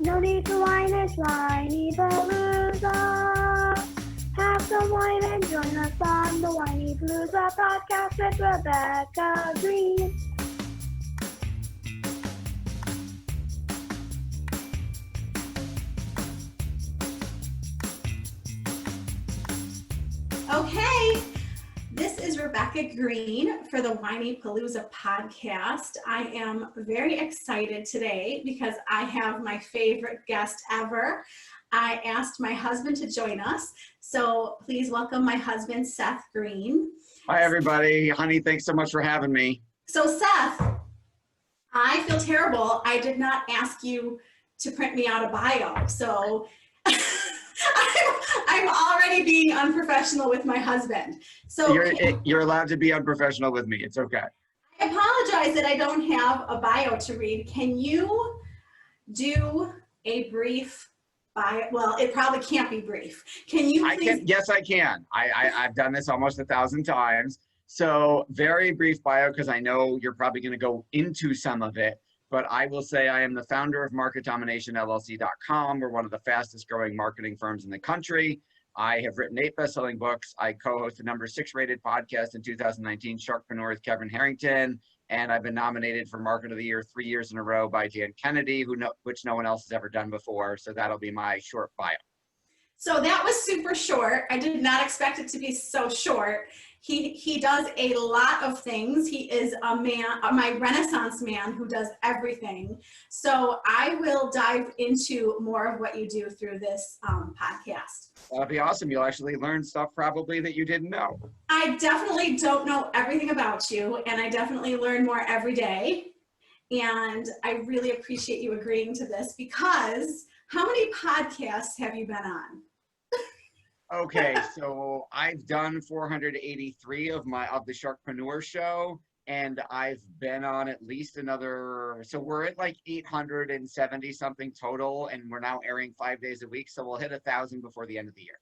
No need to whine, it's Whinypaluza. Have some wine and join us on the Whinypaluza podcast with Rebecca Greene. Okay, this is Rebecca Greene for the Whinypaluza podcast. I am very excited today because I have my favorite guest ever. I asked my husband to join us, so please welcome my husband, Seth Greene. Hi, everybody. Honey, thanks so much for having me. So, Seth, I feel terrible. I did not ask you to print me out a bio, so I'm already being unprofessional with my husband. So you're allowed to be unprofessional with me. It's okay. I apologize that I don't have a bio to read. Can you do a brief bio? Well, it probably can't be brief. Can you please? Yes, I can. I've done this almost 1,000 times. So very brief bio, because I know you're probably going to go into some of it. But I will say I am the founder of Market Domination LLC.com. We're one of the fastest growing marketing firms in the country. I have written 8 best-selling books. I co-host the number 6 rated podcast in 2019, Sharkpreneur with Kevin Harrington. And I've been nominated for Market of the Year 3 years in a row by Dan Kennedy, which no one else has ever done before. So that'll be my short bio. So that was super short. I did not expect it to be so short. He does a lot of things. He is a man, my Renaissance man who does everything. So I will dive into more of what you do through this podcast. That'll be awesome. You'll actually learn stuff probably that you didn't know. I definitely don't know everything about you, and I definitely learn more every day. And I really appreciate you agreeing to this, because how many podcasts have you been on? Okay, so I've done 483 of the Sharkpreneur show, and I've been on at least another, so we're at like 870 something total, and we're now airing 5 days a week, so we'll hit 1,000 before the end of the year.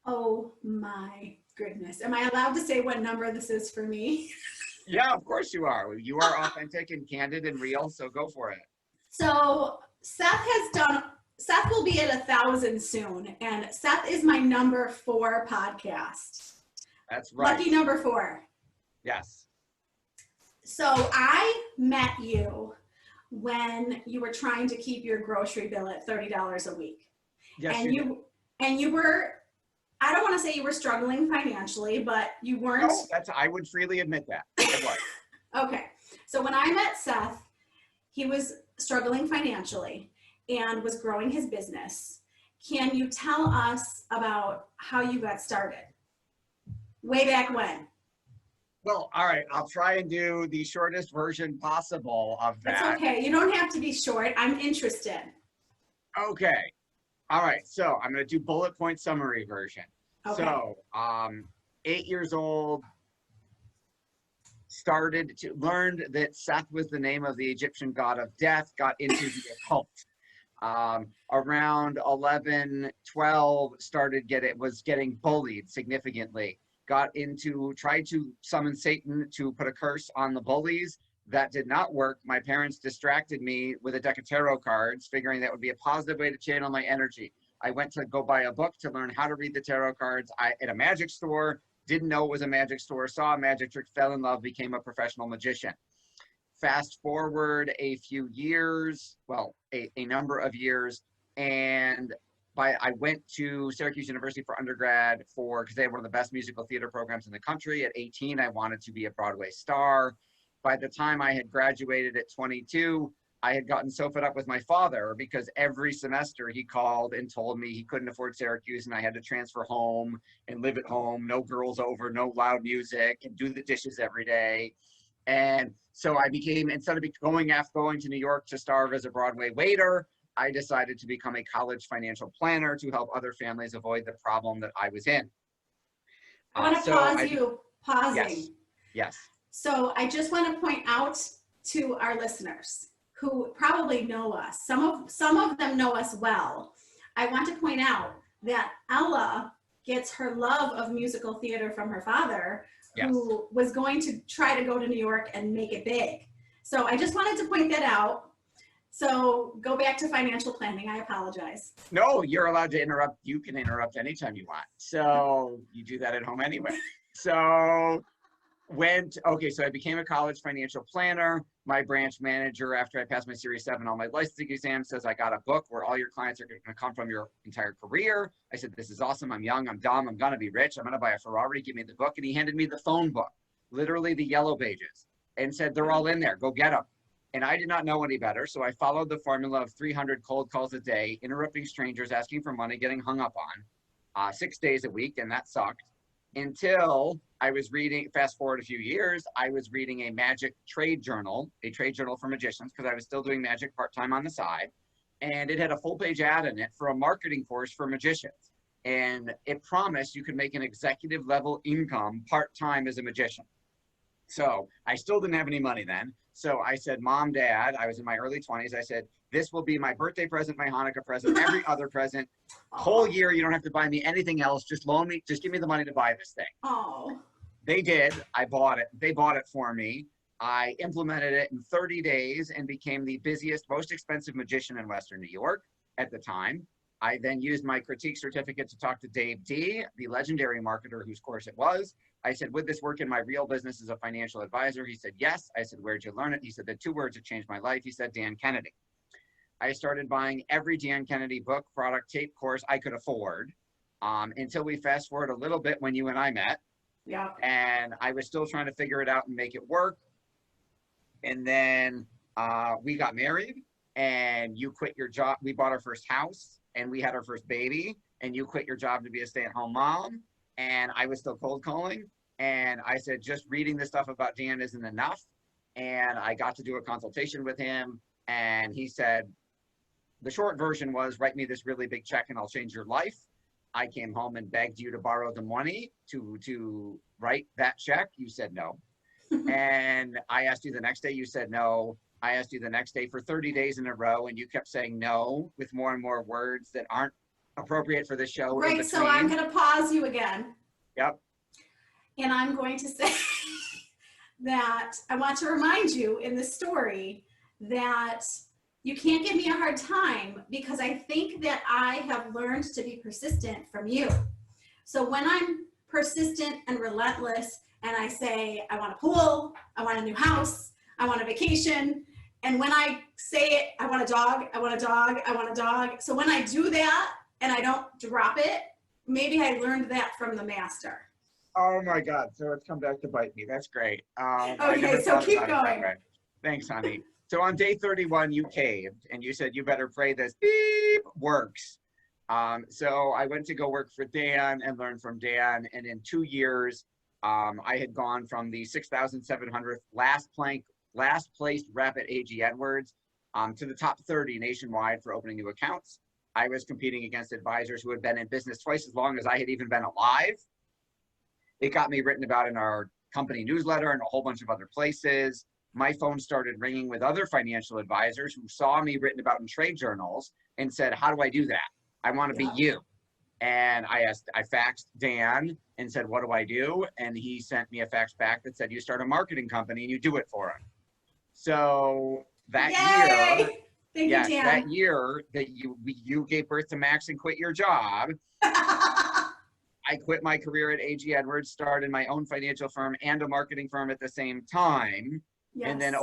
Oh my goodness. Am I allowed to say what number this is for me? Yeah, of course you are. You are authentic and candid and real, so go for it. So Seth will be at 1,000 soon, and Seth is my number 4 podcast. That's right. Lucky number 4. Yes. So I met you when you were trying to keep your grocery bill at $30 a week. Yes, and you were, I don't want to say you were struggling financially, but you weren't. No, I would freely admit that. I was. Okay. So when I met Seth, he was struggling financially and was growing his business. Can you tell us about how you got started? Way back when? Well, all right. I'll try and do the shortest version possible of that. It's okay. You don't have to be short. I'm interested. Okay. All right. So I'm going to do bullet point summary version. Okay. So 8 years old, learned that Seth was the name of the Egyptian god of death, got into the occult. Around 11, 12, was getting bullied significantly. Tried to summon Satan to put a curse on the bullies. That did not work. My parents distracted me with a deck of tarot cards, figuring that would be a positive way to channel my energy. I went to go buy a book to learn how to read the tarot cards at a magic store. Didn't know it was a magic store, saw a magic trick, fell in love, became a professional magician. Fast forward a few years, well, a number of years, and I went to Syracuse University for undergrad because they had one of the best musical theater programs in the country. At 18, I wanted to be a Broadway star. By the time I had graduated at 22, I had gotten so fed up with my father, because every semester he called and told me he couldn't afford Syracuse and I had to transfer home and live at home, no girls over, no loud music, and do the dishes every day. And so I became, instead of going to New York to starve as a Broadway waiter, I decided to become a college financial planner to help other families avoid the problem that I was in. I want to pausing. Yes. So I just want to point out to our listeners who probably know us, some of them know us well. I want to point out that Ella gets her love of musical theater from her father, yes, who was going to try to go to New York and make it big. So I just wanted to point that out. So go back to financial planning. I apologize. No, you're allowed to interrupt. You can interrupt anytime you want. So you do that at home anyway. So so I became a college financial planner. My branch manager, after I passed my Series 7, all my licensing exams, says, I got a book where all your clients are going to come from your entire career. I said, this is awesome. I'm young. I'm dumb. I'm going to be rich. I'm going to buy a Ferrari. Give me the book. And he handed me the phone book, literally the yellow pages, and said, they're all in there. Go get them. And I did not know any better. So I followed the formula of 300 cold calls a day, interrupting strangers, asking for money, getting hung up on 6 days a week. And that sucked until I was reading, fast forward a few years, I was reading a magic trade journal for magicians, because I was still doing magic part-time on the side. And it had a full page ad in it for a marketing course for magicians. And it promised you could make an executive level income part-time as a magician. So I still didn't have any money then. So I said, Mom, Dad, I was in my early 20s. I said, this will be my birthday present, my Hanukkah present, every other present. Whole year, you don't have to buy me anything else. Just loan me, just give me the money to buy this thing. Oh. They did. I bought it. They bought it for me. I implemented it in 30 days and became the busiest, most expensive magician in Western New York at the time. I then used my critique certificate to talk to Dave D., the legendary marketer whose course it was. I said, would this work in my real business as a financial advisor? He said, yes. I said, where'd you learn it? He said, the 2 words that changed my life. He said, Dan Kennedy. I started buying every Dan Kennedy book, product, tape, course I could afford until we fast forward a little bit when you and I met. Yeah. And I was still trying to figure it out and make it work. And then we got married, and you quit your job. We bought our first house, and we had our first baby, and you quit your job to be a stay-at-home mom. And I was still cold calling. And I said, just reading this stuff about Dan isn't enough. And I got to do a consultation with him. And he said, the short version was, write me this really big check and I'll change your life. I came home and begged you to borrow the money to write that check. You said no. And I asked you the next day, you said no. I asked you the next day for 30 days in a row, and you kept saying no with more and more words that aren't appropriate for the show. Right, so I'm going to pause you again. Yep. And I'm going to say that I want to remind you in this story that you can't give me a hard time, because I think that I have learned to be persistent from you. So when I'm persistent and relentless, and I say, I want a pool, I want a new house, I want a vacation, and when I say it, I want a dog, I want a dog, I want a dog. So when I do that and I don't drop it, maybe I learned that from the master. Oh my God, so it's come back to bite me. That's great. Okay, so keep going. Thanks, honey. So on day 31, you caved, and you said, you better pray this beep works. So I went to go work for Dan and learn from Dan. And in 2 years, I had gone from the 6,700th last placed rep at AG Edwards to the top 30 nationwide for opening new accounts. I was competing against advisors who had been in business twice as long as I had even been alive. It got me written about in our company newsletter and a whole bunch of other places. My phone started ringing with other financial advisors who saw me written about in trade journals and said, how do I do that? I want to be you. And I faxed Dan and said, what do I do? And he sent me a fax back that said, you start a marketing company and you do it for him. So that year, that year that you gave birth to Max and quit your job, I quit my career at AG Edwards, started my own financial firm and a marketing firm at the same time. Yes. And then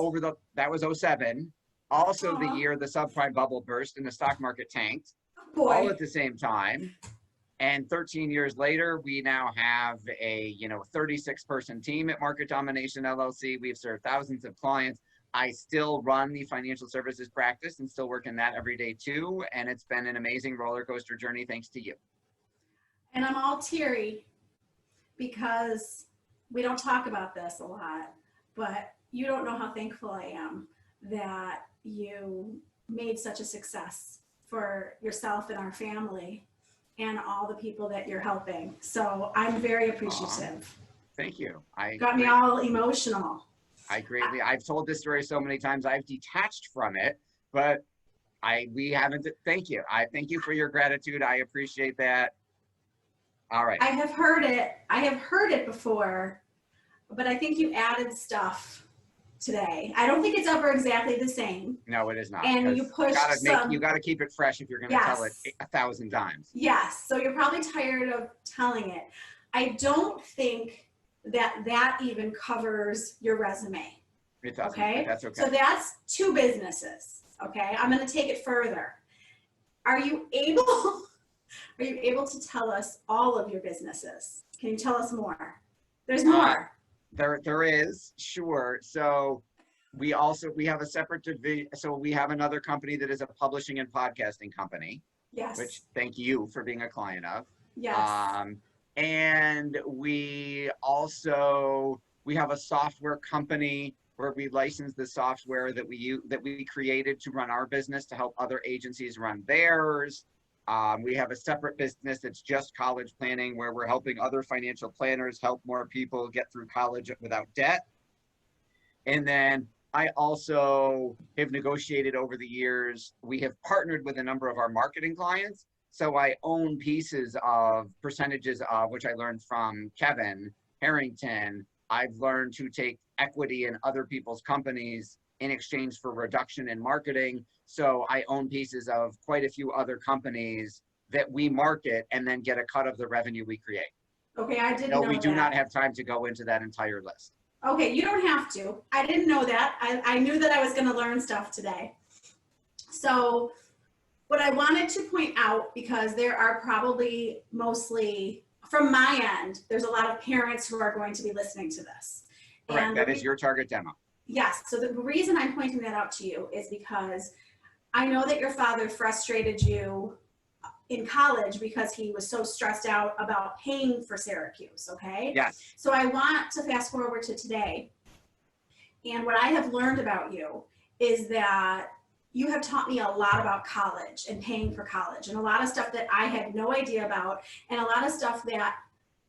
that was 07, also the year the subprime bubble burst and the stock market tanked, all at the same time. And 13 years later, we now have a 36-person team at Market Domination LLC. We've served thousands of clients. I still run the financial services practice and still work in that every day too. And it's been an amazing roller coaster journey thanks to you. And I'm all teary because we don't talk about this a lot, but you don't know how thankful I am that you made such a success for yourself and our family and all the people that you're helping. So I'm very appreciative. Thank you. Got me all emotional. I've told this story so many times, I've detached from it, but we haven't, thank you. I thank you for your gratitude. I appreciate that. All right. I have heard it before, but I think you added stuff today. I don't think it's ever exactly the same. No, it is not. And you 'cause pushed you gotta keep it fresh if you're gonna tell it 1,000 times. Yes, so you're probably tired of telling it. I don't think that even covers your resume. It doesn't, Okay, but that's okay. so that's 2 businesses. Okay, I'm going to take it further. Are you able to tell us all of your businesses? Can you tell us more? There's more. There is, sure. So we have a separate division. So we have another company that is a publishing and podcasting company. Yes. Which thank you for being a client of. Yes. And we have a software company where we license the software that we created to run our business to help other agencies run theirs. We have a separate business that's just college planning, where we're helping other financial planners help more people get through college without debt. And then I also have negotiated over the years. We have partnered with a number of our marketing clients. So I own percentages of, which I learned from Kevin Harrington. I've learned to take equity in other people's companies in exchange for reduction in marketing. So I own pieces of quite a few other companies that we market and then get a cut of the revenue we create. Okay, I didn't know that. No, we do not have time to go into that entire list. Okay, you don't have to. I didn't know that. I knew that I was going to learn stuff today. So what I wanted to point out, because there are probably mostly, from my end, there's a lot of parents who are going to be listening to this. Correct, And that is your target demo. Yes, so the reason I'm pointing that out to you is because I know that your father frustrated you in college because he was so stressed out about paying for Syracuse, okay? Yes. So I want to fast forward to today. And what I have learned about you is that you have taught me a lot about college and paying for college, and a lot of stuff that I had no idea about, and a lot of stuff that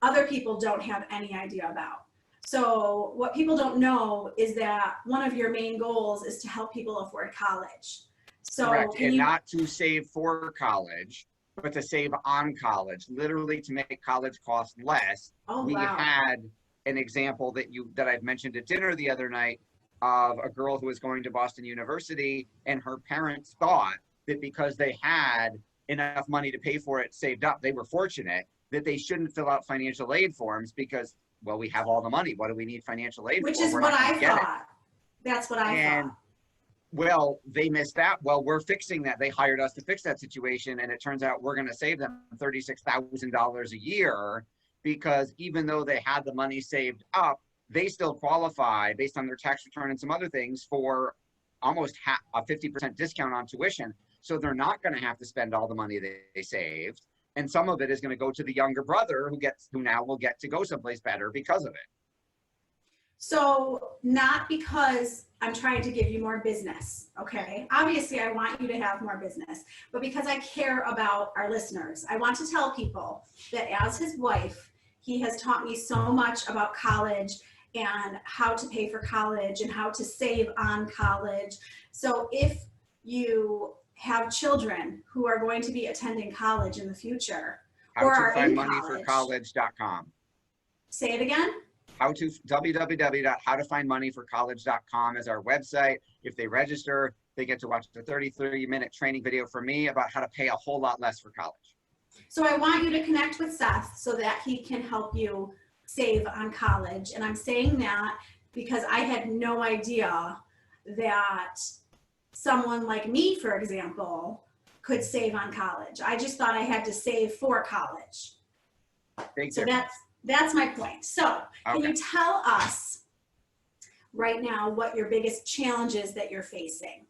other people don't have any idea about. So what people don't know is that one of your main goals is to help people afford college. So correct, and not to save for college, but to save on college, literally to make college cost less. Oh, we wow. had an example that I've mentioned at dinner the other night of a girl who was going to Boston University, and her parents thought that because they had enough money to pay for it saved up, they were fortunate, that they shouldn't fill out financial aid forms because, well, we have all the money. What do we need financial aid for? Which is what I thought. That's what I thought. Well, they missed that. Well, we're fixing that. They hired us to fix that situation, and it turns out we're going to save them $36,000 a year, because even though they had the money saved up, they still qualify based on their tax return and some other things for almost a 50% discount on tuition. So they're not going to have to spend all the money they saved. And some of it is going to go to the younger brother who now will get to go someplace better because of it. So not because I'm trying to give you more business, okay? Obviously, I want you to have more business, but because I care about our listeners, I want to tell people that as his wife, he has taught me so much about college and how to pay for college and how to save on college. So if you have children who are going to be attending college in the future, or are in college, howtofindmoneyforcollege.com. Say it again. www.howtofindmoneyforcollege.com is our website. If they register, they get to watch the 33-minute training video from me about how to pay a whole lot less for college. So I want you to connect with Seth so that he can help you save on college. And I'm saying that because I had no idea that someone like me, for example, could save on college. I just thought I had to save for college. So that's my point. So can you tell us right now what your biggest challenges that you're facing?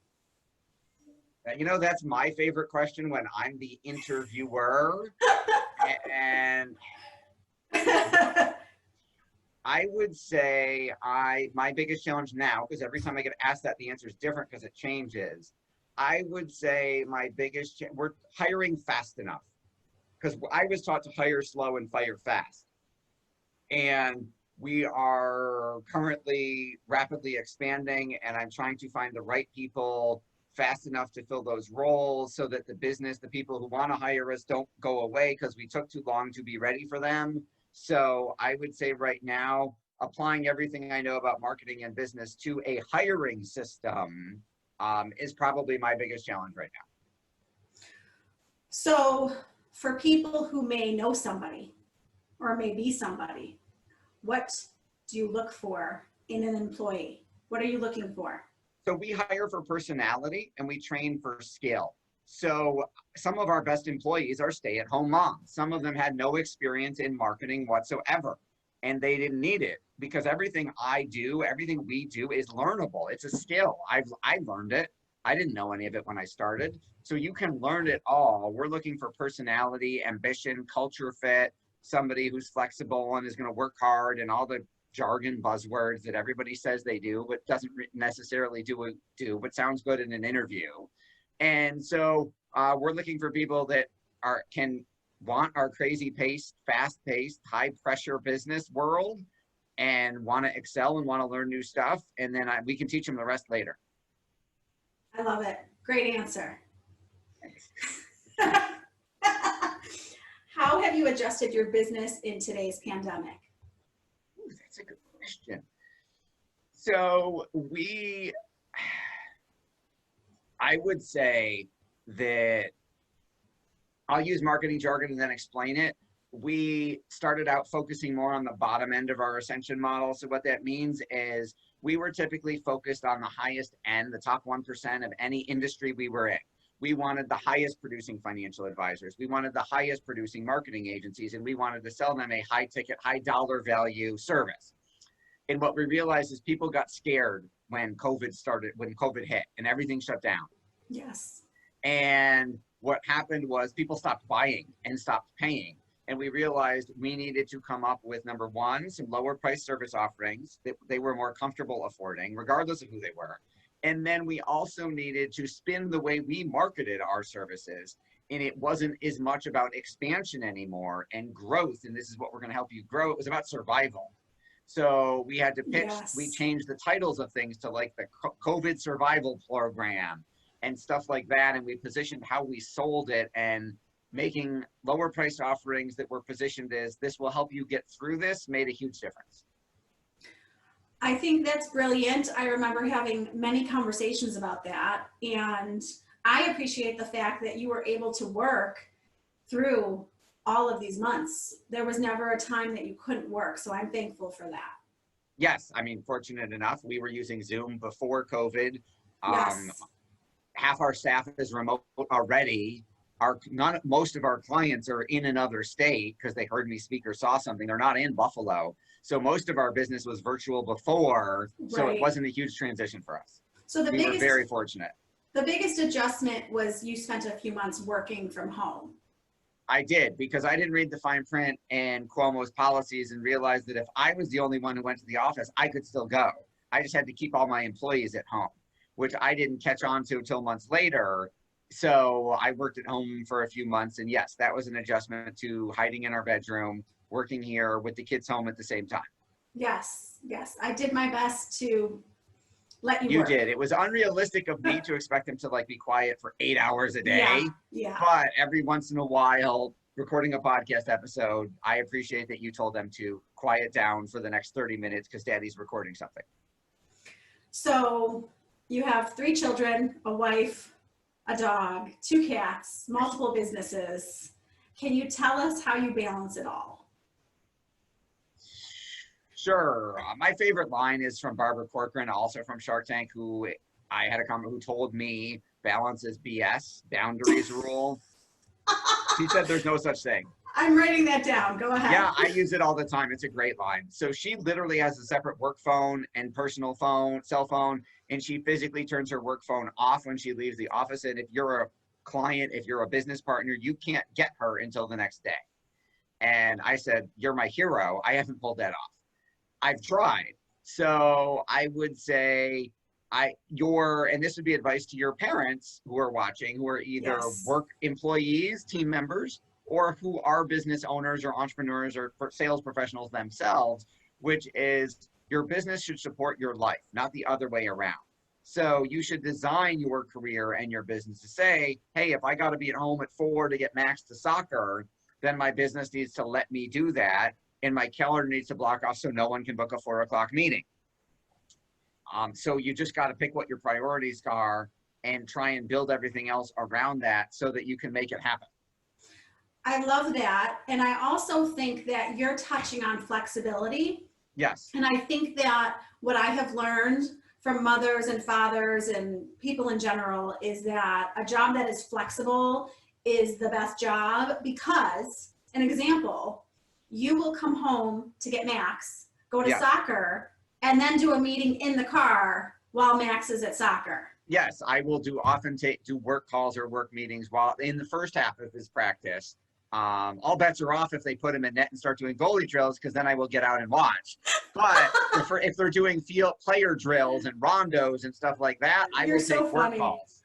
You know, that's my favorite question when I'm the interviewer. And I would say my biggest challenge now, because every time I get asked that, the answer is different because it changes. I would say my biggest, we're hiring fast enough, because I was taught to hire slow and fire fast. And we are currently rapidly expanding, and I'm trying to find the right people fast enough to fill those roles so that the people who want to hire us don't go away because we took too long to be ready for them. So I would say right now, applying everything I know about marketing and business to a hiring system is probably my biggest challenge right now. So for people who may know somebody or may be somebody, what do you look for in an employee? What are you looking for? So we hire for personality and we train for skill. So some of our best employees are stay-at-home moms. Some of them had no experience in marketing whatsoever, and they didn't need it because everything I do, everything we do is learnable. It's a skill. I learned it. I didn't know any of it when I started. So you can learn it all. We're looking for personality, ambition, culture fit, somebody who's flexible and is going to work hard, and all the jargon buzzwords that everybody says they do, but doesn't necessarily do, but sounds good in an interview. And so we're looking for people that want our crazy paced, fast paced, high pressure business world and want to excel and want to learn new stuff. And then we can teach them the rest later. I love it. Great answer. How have you adjusted your business in today's pandemic? Ooh, that's a good question. So I would say that I'll use marketing jargon and then explain it. We started out focusing more on the bottom end of our ascension model. So what that means is we were typically focused on the highest end, the top 1% of any industry we were in. We wanted the highest producing financial advisors. We wanted the highest producing marketing agencies, and we wanted to sell them a high ticket, high dollar value service. And what we realized is people got scared when COVID hit and everything shut down. Yes. And what happened was people stopped buying and stopped paying. And we realized we needed to come up with, number one, some lower price service offerings that they were more comfortable affording, regardless of who they were. And then we also needed to spin the way we marketed our services. And it wasn't as much about expansion anymore and growth. And this is what we're going to help you grow. It was about survival. So we had to pitch, Yes. We changed the titles of things to like the COVID survival program and stuff like that. And we positioned how we sold it, and making lower price offerings that were positioned as this will help you get through this made a huge difference. I think that's brilliant. I remember having many conversations about that. And I appreciate the fact that you were able to work through all of these months. There was never a time that you couldn't work. So I'm thankful for that. Yes. I mean, fortunate enough, we were using Zoom before COVID. Yes. Half our staff is remote already. Most of our clients are in another state because they heard me speak or saw something. They're not in Buffalo. So most of our business was virtual before, so Right. it wasn't a huge transition for us. So We were very fortunate. The biggest adjustment was you spent a few months working from home. I did, because I didn't read the fine print and Cuomo's policies and realized that if I was the only one who went to the office, I could still go. I just had to keep all my employees at home, which I didn't catch on to until months later. So I worked at home for a few months, and yes, that was an adjustment to hiding in our bedroom, working here with the kids home at the same time. Yes, yes. I did my best to let you work. You did. It was unrealistic of me to expect them to like be quiet for 8 hours a day. Yeah. But every once in a while, recording a podcast episode, I appreciate that you told them to quiet down for the next 30 minutes because daddy's recording something. So you have 3 children, a wife, a dog, 2 cats, multiple businesses. Can you tell us how you balance it all? Sure. My favorite line is from Barbara Corcoran, also from Shark Tank, who told me balance is BS, boundaries rule. She said there's no such thing. I'm writing that down. Go ahead. Yeah, I use it all the time. It's a great line. So she literally has a separate work phone and personal phone, cell phone, and she physically turns her work phone off when she leaves the office. And if you're a client, if you're a business partner, you can't get her until the next day. And I said, you're my hero. I haven't pulled that off. I've tried. So I would say and this would be advice to your parents who are watching, who are either Yes. work employees, team members, or who are business owners or entrepreneurs or sales professionals themselves, which is your business should support your life, not the other way around. So you should design your career and your business to say, hey, if I got to be at home at 4 to get Max to soccer, then my business needs to let me do that. and my calendar needs to block off so no one can book a 4 o'clock meeting. So you just got to pick what your priorities are and try and build everything else around that so that you can make it happen. I love that. And I also think that you're touching on flexibility. Yes. And I think that what I have learned from mothers and fathers and people in general is that a job that is flexible is the best job because, an example, you will come home to get Max, go to soccer, and then do a meeting in the car while Max is at soccer. Yes, I will often do work calls or work meetings while in the first half of his practice. All bets are off if they put him in net and start doing goalie drills, because then I will get out and watch. But if they're doing field player drills and rondos and stuff like that, I will take work calls.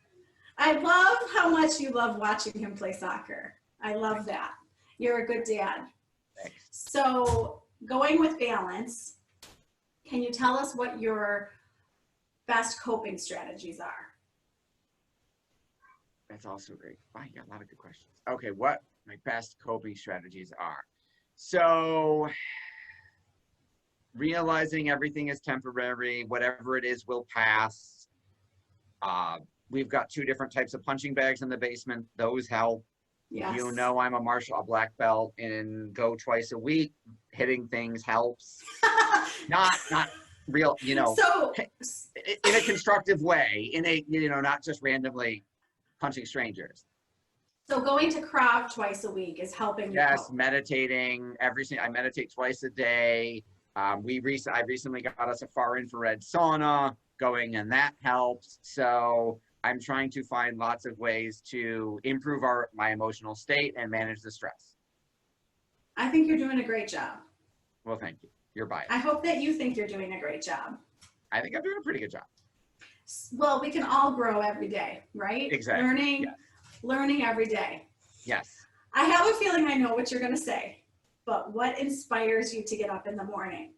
I love how much you love watching him play soccer. I love that. You're a good dad. Thanks. So going with balance, can you tell us what your best coping strategies are? That's also great. Wow, you got a lot of good questions. Okay, what my best coping strategies are. So realizing everything is temporary, whatever it is will pass. We've got 2 different types of punching bags in the basement. Those help. Yes. You know, I'm a martial black belt and go twice a week. Hitting things helps. not real, you know, so in a constructive way, not just randomly punching strangers. So going to Krav twice a week is helping you. Yes, meditating I meditate twice a day. I recently got us a far infrared sauna going, and that helps. So I'm trying to find lots of ways to improve my emotional state and manage the stress. I think you're doing a great job. Well, thank you. You're biased. I hope that you think you're doing a great job. I think I'm doing a pretty good job. Well, we can all grow every day, right? Exactly. Learning every day. Yes. I have a feeling I know what you're going to say, but what inspires you to get up in the morning?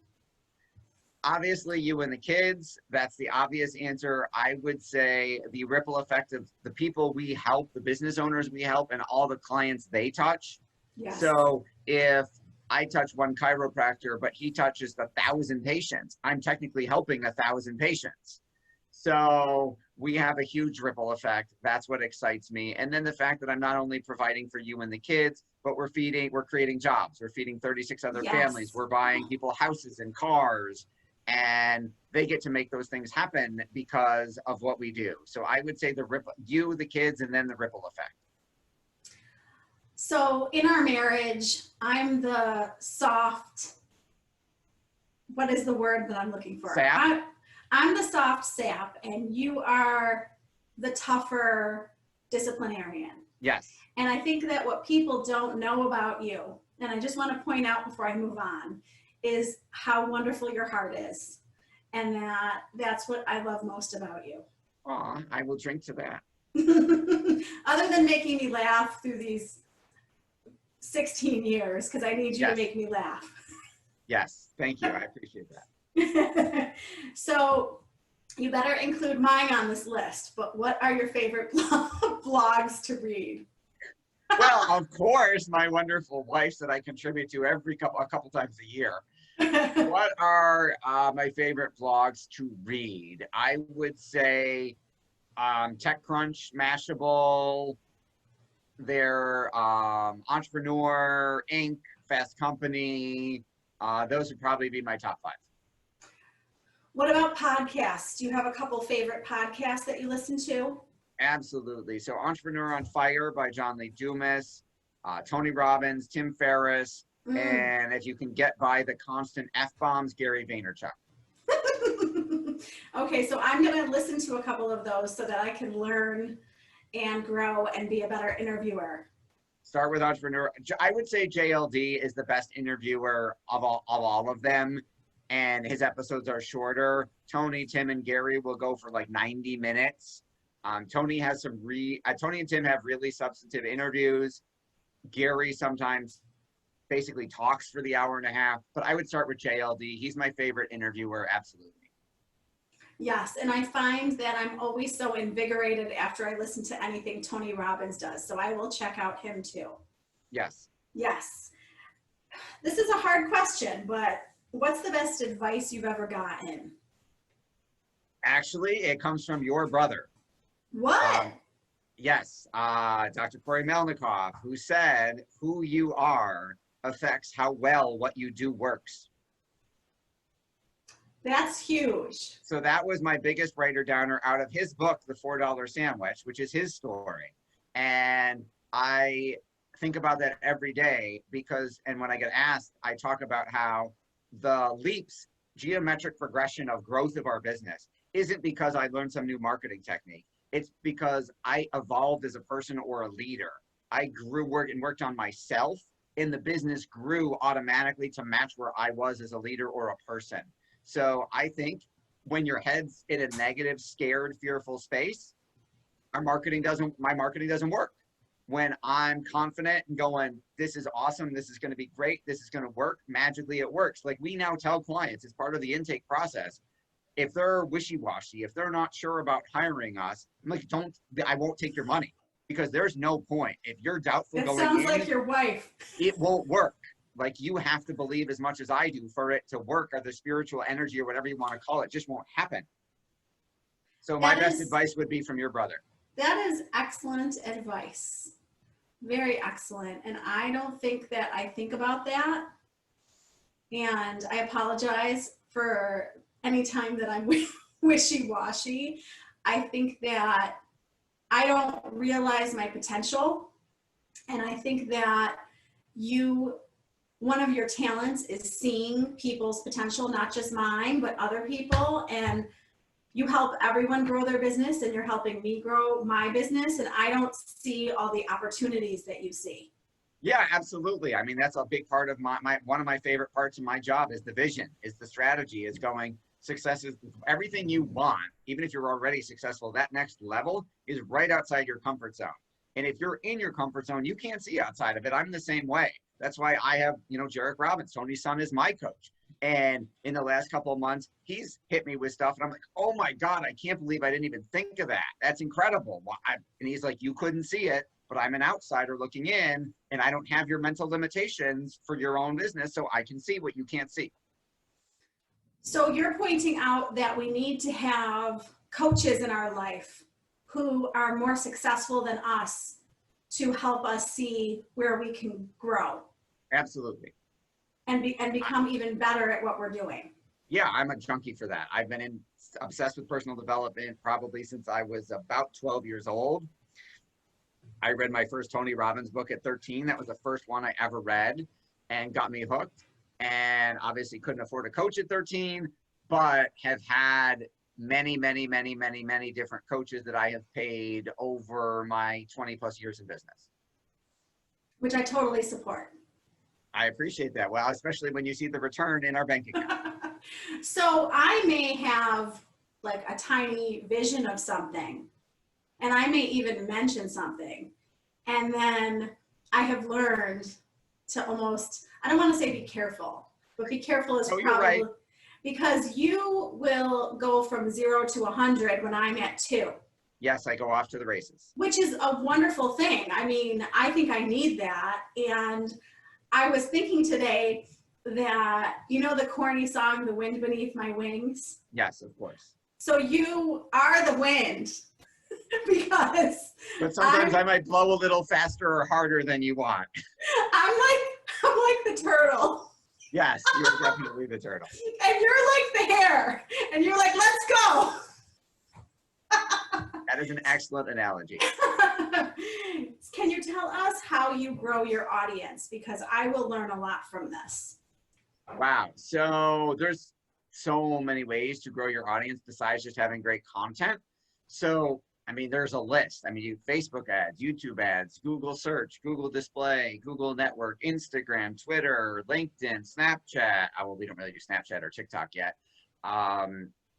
Obviously, you and the kids. That's the obvious answer. I would say the ripple effect of the people we help, the business owners we help, and all the clients they touch. Yes. So if I touch one chiropractor, but he touches 1,000 patients, I'm technically helping 1,000 patients. So we have a huge ripple effect. That's what excites me. And then the fact that I'm not only providing for you and the kids, but we're creating jobs. We're feeding 36 other families. We're buying people houses and cars, and they get to make those things happen because of what we do. So I would say you, the kids, and then the ripple effect. So in our marriage, I'm the soft, what is the word that I'm looking for? Sap? I'm the soft sap, and you are the tougher disciplinarian. Yes. And I think that what people don't know about you, and I just want to point out before I move on, is how wonderful your heart is. And that's what I love most about you. Aw, I will drink to that. Other than making me laugh through these 16 years, because I need you to make me laugh. Yes, thank you. I appreciate that. So you better include mine on this list, but what are your favorite blogs to read? Well, of course, my wonderful wife's that I contribute to a couple times a year. What are my favorite blogs to read? I would say TechCrunch, Mashable, their Entrepreneur, Inc., Fast Company. Those would probably be my top 5. What about podcasts? Do you have a couple favorite podcasts that you listen to? Absolutely. So Entrepreneur on Fire by John Lee Dumas, Tony Robbins, Tim Ferriss, and if you can get by the constant F-bombs, Gary Vaynerchuk. Okay, so I'm going to listen to a couple of those so that I can learn and grow and be a better interviewer. Start with Entrepreneur. I would say JLD is the best interviewer of all of them, and his episodes are shorter. Tony, Tim, and Gary will go for like 90 minutes. Tony and Tim have really substantive interviews. Gary sometimes basically talks for the hour and a half, but I would start with JLD. He's my favorite interviewer, absolutely. Yes, and I find that I'm always so invigorated after I listen to anything Tony Robbins does, so I will check out him too. Yes. Yes. this is a hard question, but what's the best advice you've ever gotten? Actually, it comes from your brother. What? Yes, Dr. Corey Melnikoff, who said, who you are affects how well what you do works. That's huge. So that was my biggest writer downer out of his book, The $4 Sandwich, which is his story. And I think about that every day because, and when I get asked, I talk about how the leaps, geometric progression of growth of our business isn't because I learned some new marketing technique. It's because I evolved as a person or a leader. I grew, worked on myself, and the business grew automatically to match where I was as a leader or a person. So I think when your head's in a negative, scared, fearful space, my marketing doesn't work. When I'm confident and going, this is awesome, this is going to be great, this is going to work, magically it works. Like we now tell clients as part of the intake process, if they're wishy-washy, if they're not sure about hiring us, I'm like, I won't take your money because there's no point. If you're doubtful going in, it sounds like your wife. It won't work. Like you have to believe as much as I do for it to work, or the spiritual energy or whatever you want to call it, just won't happen. So my best advice would be from your brother. That is excellent advice. Very excellent. And I don't think that I think about that. And I apologize for any time that I'm wishy-washy. I think that I don't realize my potential. And I think that one of your talents is seeing people's potential, not just mine, but other people. And you help everyone grow their business, and you're helping me grow my business. And I don't see all the opportunities that you see. Yeah, absolutely. I mean, that's a big part of one of my favorite parts of my job is the vision, is the strategy, is going success is everything you want. Even if you're already successful, that next level is right outside your comfort zone. And if you're in your comfort zone, you can't see outside of it. I'm the same way. That's why I have, Jarek Robbins, Tony's son, is my coach. And in the last couple of months, he's hit me with stuff. And I'm like, oh my God, I can't believe I didn't even think of that. That's incredible. And he's like, you couldn't see it, but I'm an outsider looking in, and I don't have your mental limitations for your own business, so I can see what you can't see. So you're pointing out that we need to have coaches in our life who are more successful than us to help us see where we can grow. Absolutely. And become even better at what we're doing. Yeah, I'm a junkie for that. I've been obsessed with personal development probably since I was about 12 years old. I read my first Tony Robbins book at 13. That was the first one I ever read and got me hooked. And obviously couldn't afford a coach at 13, but have had many, many, many, many, many different coaches that I have paid over my 20 plus years in business. Which I totally support. I appreciate that. Well, especially when you see the return in our bank account. So I may have like a tiny vision of something, and I may even mention something. And then I have learned to almost, I don't want to say be careful, but be careful is probably, right. Because you will go from 0 to 100 when I'm at 2. Yes, I go off to the races. Which is a wonderful thing. I mean, I think I need that. And I was thinking today that, the corny song, The Wind Beneath My Wings? Yes, of course. So you are the wind because. But sometimes I might blow a little faster or harder than you want. I'm like the turtle. Yes, you're definitely the turtle. And you're like the hare. And you're like, let's go. That is an excellent analogy. Can you tell us how you grow your audience? Because I will learn a lot from this. Wow. So there's so many ways to grow your audience besides just having great content. So, there's a list. You Facebook ads, YouTube ads, Google search, Google display, Google network, Instagram, Twitter, LinkedIn, Snapchat. We don't really do Snapchat or TikTok yet.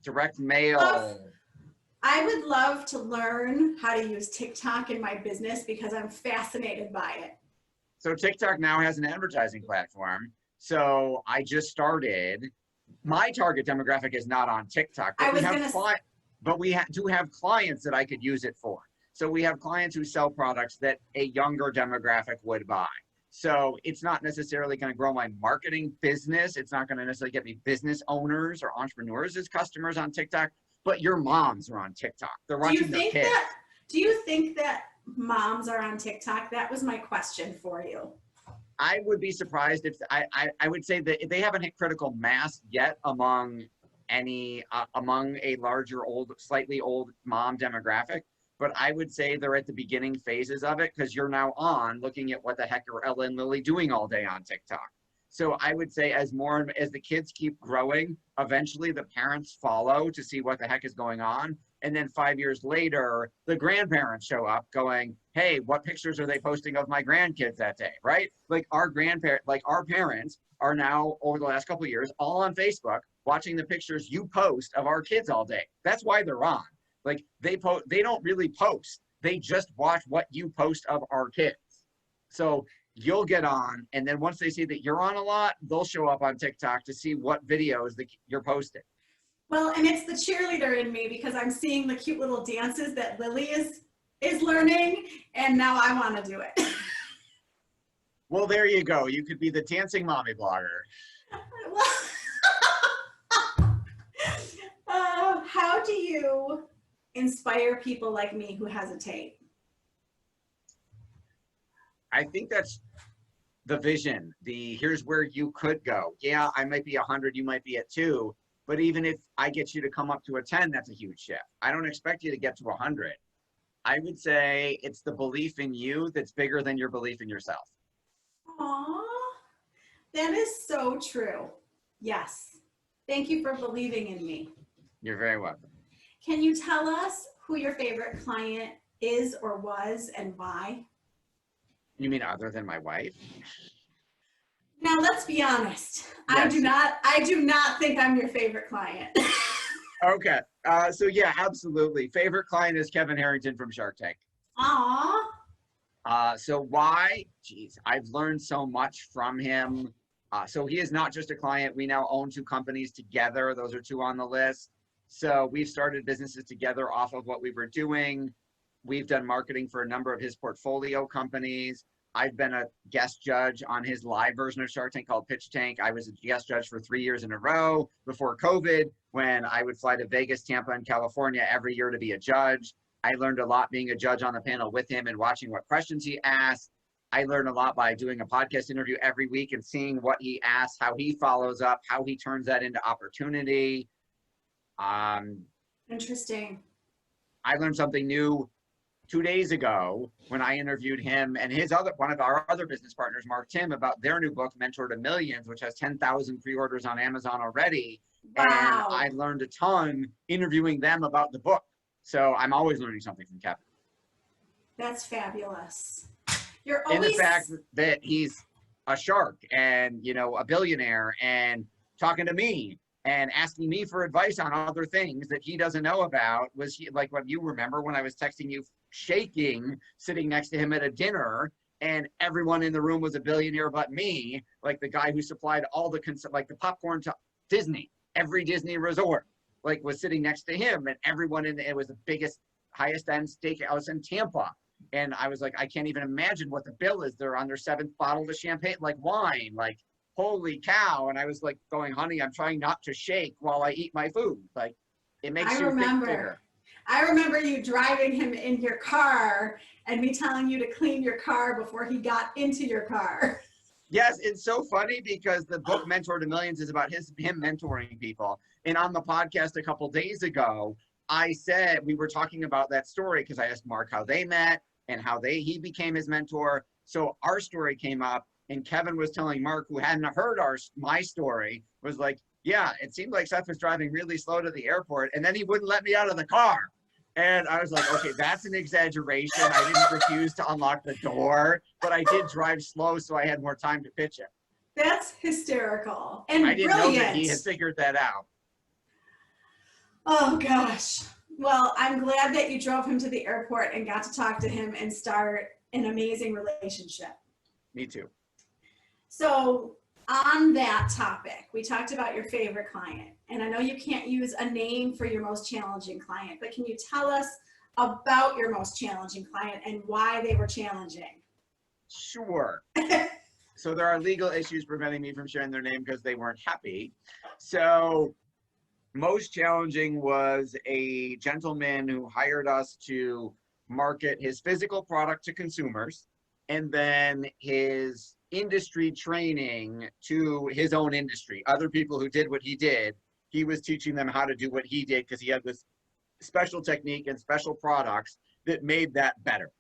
Direct mail. I would love to learn how to use TikTok in my business because I'm fascinated by it. So TikTok now has an advertising platform. So I just started. My target demographic is not on TikTok, but we do have clients that I could use it for. So we have clients who sell products that a younger demographic would buy. So it's not necessarily going to grow my marketing business. It's not going to necessarily get me business owners or entrepreneurs as customers on TikTok, but your moms are on TikTok. They're watching their kids. Do you think that moms are on TikTok? That was my question for you. I would be surprised if I would say that they haven't hit critical mass yet among among a larger slightly old mom demographic. But I would say they're at the beginning phases of it because you're now looking at what the heck are Ella and Lily doing all day on TikTok. So I would say as the kids keep growing, eventually the parents follow to see what the heck is going on. And then 5 years later, the grandparents show up going, hey, what pictures are they posting of my grandkids that day, right? Like our parents are now, over the last couple of years, all on Facebook watching the pictures you post of our kids all day. That's why they're on. Like they don't really post. They just watch what you post of our kids. So you'll get on, and then once they see that you're on a lot, they'll show up on TikTok to see what videos that you're posting. Well, and it's the cheerleader in me because I'm seeing the cute little dances that Lily is learning, and now I want to do it. Well, there you go. You could be the dancing mommy blogger. How do you inspire people like me who hesitate? I think that's the vision. Here's where you could go. Yeah, I might be 100, you might be at 2, but even if I get you to come up to a 10, that's a huge shift. I don't expect you to get to 100. I would say it's the belief in you that's bigger than your belief in yourself. Aww, that is so true. Yes. Thank you for believing in me. You're very welcome. Can you tell us who your favorite client is or was and why? You mean other than my wife? Now let's be honest. Yes. I do not think I'm your favorite client. Okay. So yeah, absolutely. Favorite client is Kevin Harrington from Shark Tank. Aww. So why? Geez, I've learned so much from him. So he is not just a client. We now own 2 companies together. Those are 2 on the list. So we've started businesses together off of what we were doing. We've done marketing for a number of his portfolio companies. I've been a guest judge on his live version of Shark Tank called Pitch Tank. I was a guest judge for 3 years in a row before COVID, when I would fly to Vegas, Tampa, and California every year to be a judge. I learned a lot being a judge on the panel with him and watching what questions he asked. I learned a lot by doing a podcast interview every week and seeing what he asks, how he follows up, how he turns that into opportunity. Interesting. I learned something new 2 days ago when I interviewed him and one of our other business partners, Mark Tim, about their new book, Mentor to Millions, which has 10,000 pre-orders on Amazon already. Wow. And I learned a ton interviewing them about the book. So I'm always learning something from Kevin. That's fabulous. You're In always... the fact that he's a shark and, a billionaire and talking to me and asking me for advice on other things that he doesn't know about. Was he like what you remember when I was texting you, shaking, sitting next to him at a dinner, and everyone in the room was a billionaire but me, like the guy who supplied all the the popcorn to Disney, every Disney resort, like was sitting next to him, and everyone it was the biggest, highest end steakhouse in Tampa. And I was like, I can't even imagine what the bill is. They're on their 7th bottle of champagne, like wine, like holy cow. And I was like going, honey, I'm trying not to shake while I eat my food. Like it makes you think bigger. I remember you driving him in your car and me telling you to clean your car before he got into your car. Yes, it's so funny because the book Mentor to Millions is about him mentoring people. And on the podcast a couple days ago, I said, we were talking about that story because I asked Mark how they met and how he became his mentor. So our story came up, and Kevin was telling Mark, who hadn't heard my story, was like, yeah, it seemed like Seth was driving really slow to the airport, and then he wouldn't let me out of the car. And I was like, okay, that's an exaggeration. I didn't refuse to unlock the door, but I did drive slow so I had more time to pitch it. That's hysterical and I didn't brilliant. know that he had figured that out. Oh gosh. Well, I'm glad that you drove him to the airport and got to talk to him and start an amazing relationship. Me too. So on that topic, we talked about your favorite client, and I know you can't use a name for your most challenging client, but can you tell us about your most challenging client and why they were challenging? Sure. So there are legal issues preventing me from sharing their name because they weren't happy. So most challenging was a gentleman who hired us to market his physical product to consumers and then his industry training to his own industry. Other people who did what he did, he was teaching them how to do what he did because he had this special technique and special products that made that better.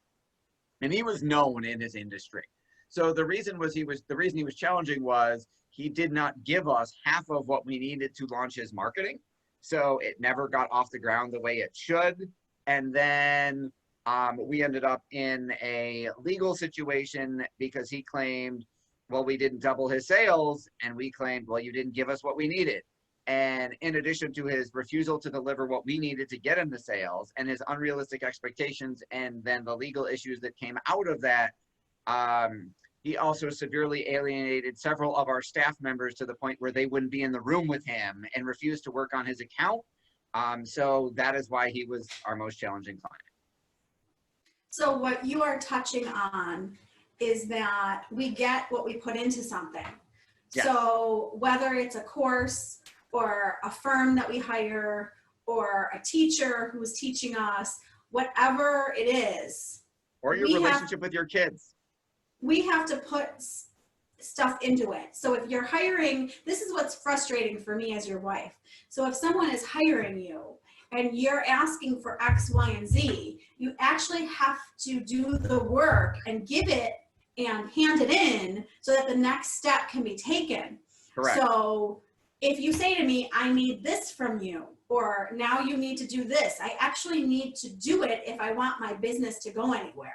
And he was known in his industry. So the reason he was challenging was he did not give us half of what we needed to launch his marketing. So it never got off the ground the way it should. And then we ended up in a legal situation because he claimed, well, we didn't double his sales. And we claimed, well, you didn't give us what we needed. And in addition to his refusal to deliver what we needed to get him the sales and his unrealistic expectations and then the legal issues that came out of that, he also severely alienated several of our staff members to the point where they wouldn't be in the room with him and refused to work on his account. So that is why he was our most challenging client. So what you are touching on is that we get what we put into something. Yes. So whether it's a course or a firm that we hire or a teacher who's teaching us, whatever it is. Or your relationship with your kids. We have to put stuff into it. So if you're hiring, this is what's frustrating for me as your wife. So if someone is hiring you and you're asking for X, Y, and Z, you actually have to do the work and give it and hand it in so that the next step can be taken. Correct. So if you say to me, I need this from you, or now you need to do this, I actually need to do it if I want my business to go anywhere.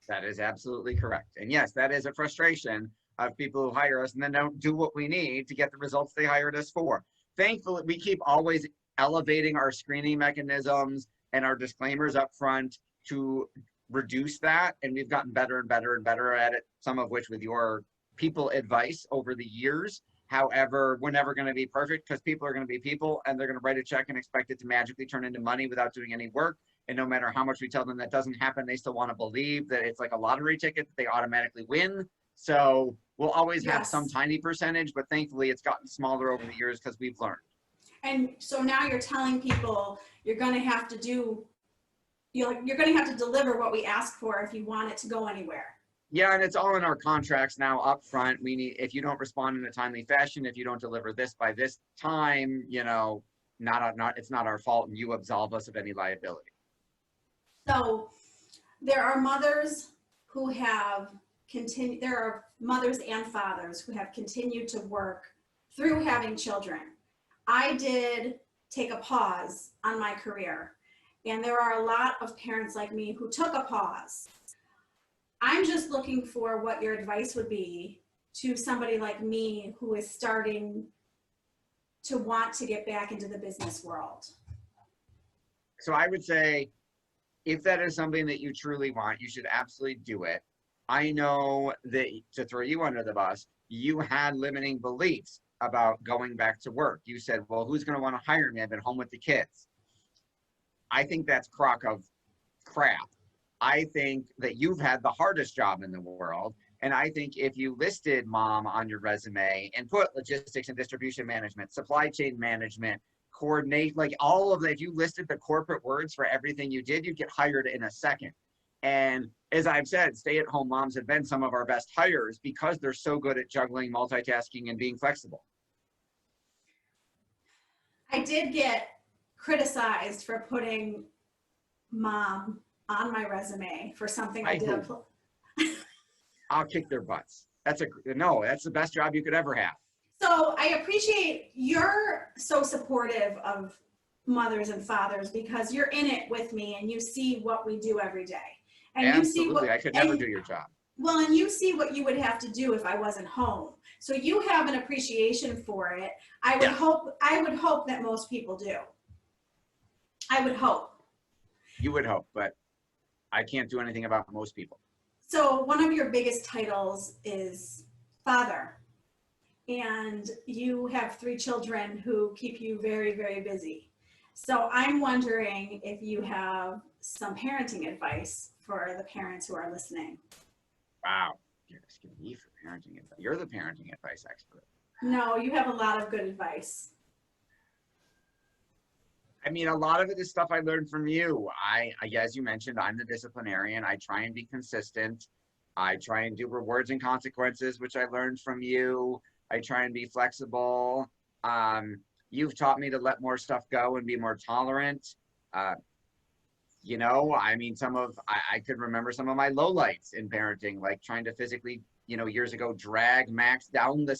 That is absolutely correct. And yes, that is a frustration of people who hire us and then don't do what we need to get the results they hired us for. Thankfully, we keep always elevating our screening mechanisms and our disclaimers up front to reduce that. And we've gotten better and better and better at it, some of which with your people advice over the years. However, we're never going to be perfect because people are going to be people and they're going to write a check and expect it to magically turn into money without doing any work. And no matter how much we tell them that doesn't happen, they still want to believe that it's like a lottery ticket that they automatically win. So we'll always have some tiny percentage, but thankfully it's gotten smaller over the years because we've learned. And so now you're telling people you're going to have to do, you're going to have to deliver what we ask for if you want it to go anywhere. Yeah, and it's all in our contracts now up front. We need, if you don't respond in a timely fashion, if you don't deliver this by this time, you know, it's not our fault and you absolve us of any liability. So there are mothers who have continued, there are mothers and fathers who have continued to work through having children. I did take a pause on my career, and there are a lot of parents like me who took a pause. I'm just looking for what your advice would be to somebody like me who is starting to want to get back into the business world. So I would say, if that is something that you truly want, you should absolutely do it. I know that, to throw you under the bus, you had limiting beliefs about going back to work. You said, well, who's going to want to hire me? I've been home with the kids. I think that's crock of crap. I think that you've had the hardest job in the world. And I think if you listed mom on your resume and put logistics and distribution management, supply chain management, coordinate, like all of that, if you listed the corporate words for everything you did, you'd get hired in a second. And as I've said, stay-at-home moms have been some of our best hires because they're so good at juggling, multitasking, and being flexible. I did get criticized for putting mom on my resume for something I did. I'll kick their butts. That's the best job you could ever have. So I appreciate you're so supportive of mothers and fathers because you're in it with me and you see what we do every day. And absolutely. You see I could never do your job. Well, and you see what you would have to do if I wasn't home. So you have an appreciation for it. I would hope that most people do. I would hope. You would hope, but I can't do anything about most people. So one of your biggest titles is father. And you have 3 children who keep you very, very busy. So I'm wondering if you have some parenting advice for the parents who are listening. Wow. You're asking me for parenting advice. You're the parenting advice expert. No, you have a lot of good advice. I mean, a lot of it is stuff I learned from you. As you mentioned, I'm the disciplinarian. I try and be consistent. I try and do rewards and consequences, which I learned from you. I try and be flexible. You've taught me to let more stuff go and be more tolerant. You know, I mean, I could remember some of my lowlights in parenting, like trying to physically, you know, years ago, drag Max down the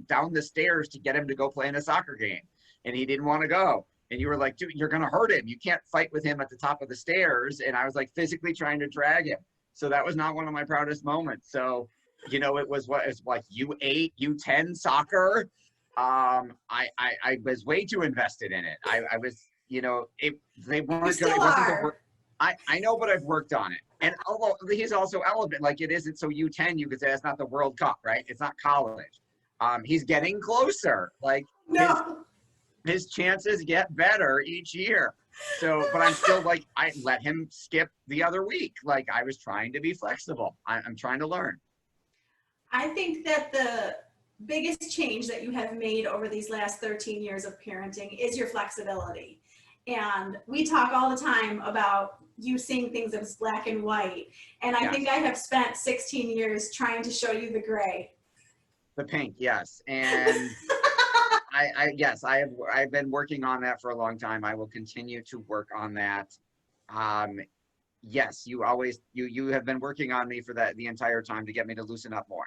down the stairs to get him to go play in a soccer game. And he didn't want to go. And you were like, dude, you're going to hurt him. You can't fight with him at the top of the stairs. And I was like physically trying to drag him. So that was not one of my proudest moments. So, you know, it's like U8, U10 soccer. I was way too invested in it. I was, you know, they weren't You still are. I know, but I've worked on it. And although he's also elevated, like it isn't so U10, you could say it's not the World Cup, right? It's not college. He's getting closer. Like No. his chances get better each year. So, but I'm still like, I let him skip the other week. Like I was trying to be flexible. I'm trying to learn. I think that the biggest change that you have made over these last 13 years of parenting is your flexibility. And we talk all the time about you seeing things as black and white. And I think I have spent 16 years trying to show you the gray. The pink, yes. And I've been working on that for a long time. I will continue to work on that. Yes, you have been working on me for that the entire time to get me to loosen up more.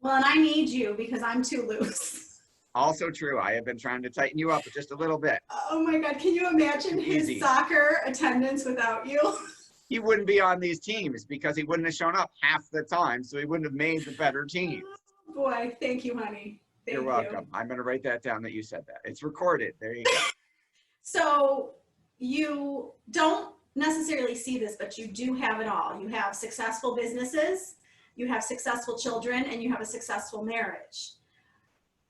Well, and I need you because I'm too loose. Also true. I have been trying to tighten you up just a little bit. Oh my God. Can you imagine his soccer attendance without you? He wouldn't be on these teams because he wouldn't have shown up half the time. So he wouldn't have made the better teams. Boy, thank you, honey. You're welcome. I'm going to write that down that you said that. It's recorded. There you go. So you don't necessarily see this, but you do have it all. You have successful businesses, you have successful children, and you have a successful marriage.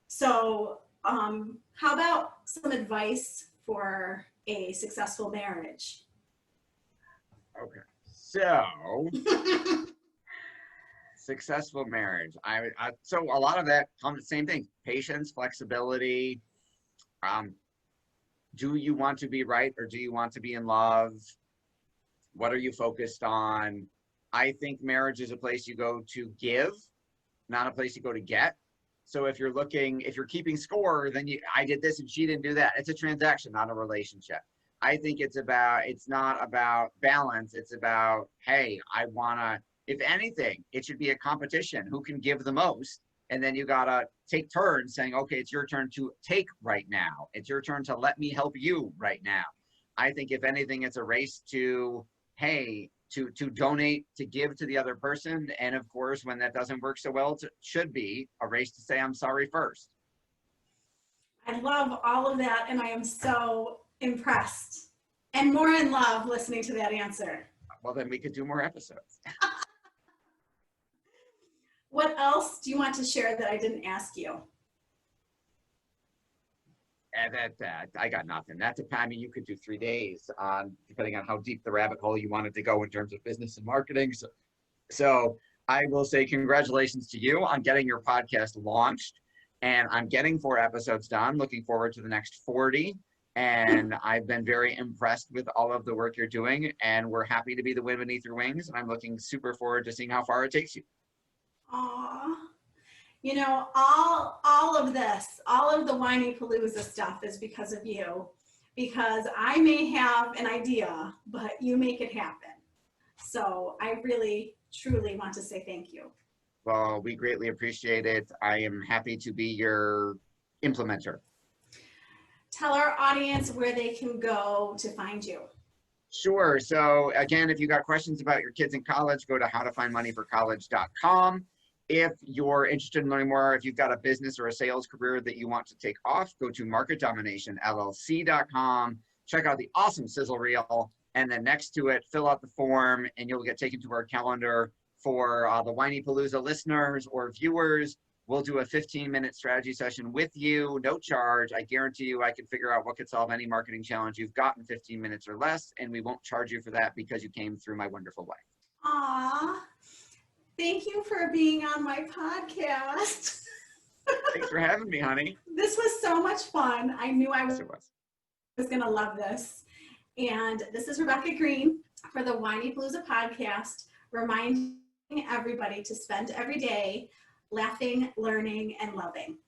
So how about some advice for a successful marriage? Okay. So successful marriage. So a lot of that comes the same thing: patience, flexibility. Do you want to be right or do you want to be in love? What are you focused on? I think marriage is a place you go to give, not a place you go to get. So if you're keeping score, then I did this and she didn't do that. It's a transaction, not a relationship. I think it's not about balance. It's about, hey, if anything, it should be a competition. Who can give the most? And then you gotta take turns saying, okay, it's your turn to take right now. It's your turn to let me help you right now. I think if anything, it's a race to, hey, to donate, to give to the other person. And of course, when that doesn't work so well, it should be a race to say, I'm sorry first. I love all of that. And I am so impressed and more in love listening to that answer. Well, then we could do more episodes. What else do you want to share that I didn't ask you? I got nothing. I mean, you could do 3 days depending on how deep the rabbit hole you wanted to go in terms of business and marketing. So I will say congratulations to you on getting your podcast launched. And I'm getting 4 episodes done. Looking forward to the next 40. And I've been very impressed with all of the work you're doing. And we're happy to be the wind beneath your wings. And I'm looking super forward to seeing how far it takes you. Aw. You know, all of this, all of the Whinypaluza stuff is because of you. Because I may have an idea, but you make it happen. So I really, truly want to say thank you. Well, we greatly appreciate it. I am happy to be your implementer. Tell our audience where they can go to find you. Sure. So again, if you got questions about your kids in college, go to howtofindmoneyforcollege.com. If you're interested in learning more, if you've got a business or a sales career that you want to take off, go to Market Domination LLC.com. Check out the awesome sizzle reel. And then next to it, fill out the form and you'll get taken to our calendar for the Whinypaluza listeners or viewers. We'll do a 15-minute strategy session with you, no charge. I guarantee you I can figure out what could solve any marketing challenge you've got in 15 minutes or less, and we won't charge you for that because you came through my wonderful wife. Aww. Thank you for being on my podcast. Thanks for having me, honey. This was so much fun. I knew I Yes, it was. was going to love this. And this is Rebecca Greene for the Whinypaluza podcast, reminding everybody to spend every day laughing, learning, and loving.